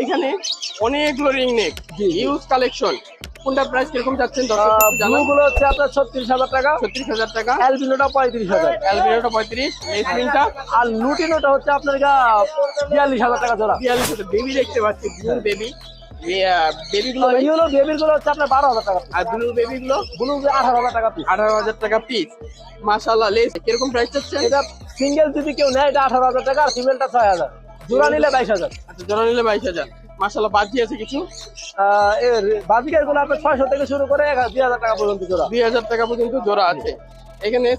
এখানে অনেকগুলো ring neck, use collection. কোনটা প্রাইস কিরকম যাচ্ছেন? ব্লুগুলো হচ্ছে আপনার 36,000 টাকা, 36,000 টাকা। অ্যালবিনোটা 35,000, অ্যালবিনোটা 35, লেসমিনটা আর লুটিনোটা হচ্ছে আপনার 42,000 টাকা জোড়া। 42। বেবি দেখতে পাচ্ছি, ব্লু বেবি। বেবি গুলো ইউলো বেবির গুলো হচ্ছে আপনার 12,000 টাকা, আর ব্লু বেবি গুলো ব্লু 18,000 টাকা পিস। 18,000 টাকা পিস। মাশাআল্লাহ, লেস কিরকম প্রাইস চাচ্ছেন? এটা সিঙ্গেল যদি কেউ নেয় এটা 18,000 টাকা, আর ফিমেলটা 6,000, জোড়া নিলে 22,000। আচ্ছা, জোড়া নিলে 22,000। মাশাআল্লাহ, বাজি আছে কিছু? এর বাজিকার গুলো আপনার 600 থেকে শুরু করে 2,000 টাকা পর্যন্ত জোড়া। 2,000 টাকা পর্যন্ত জোড়া আছে। এখানে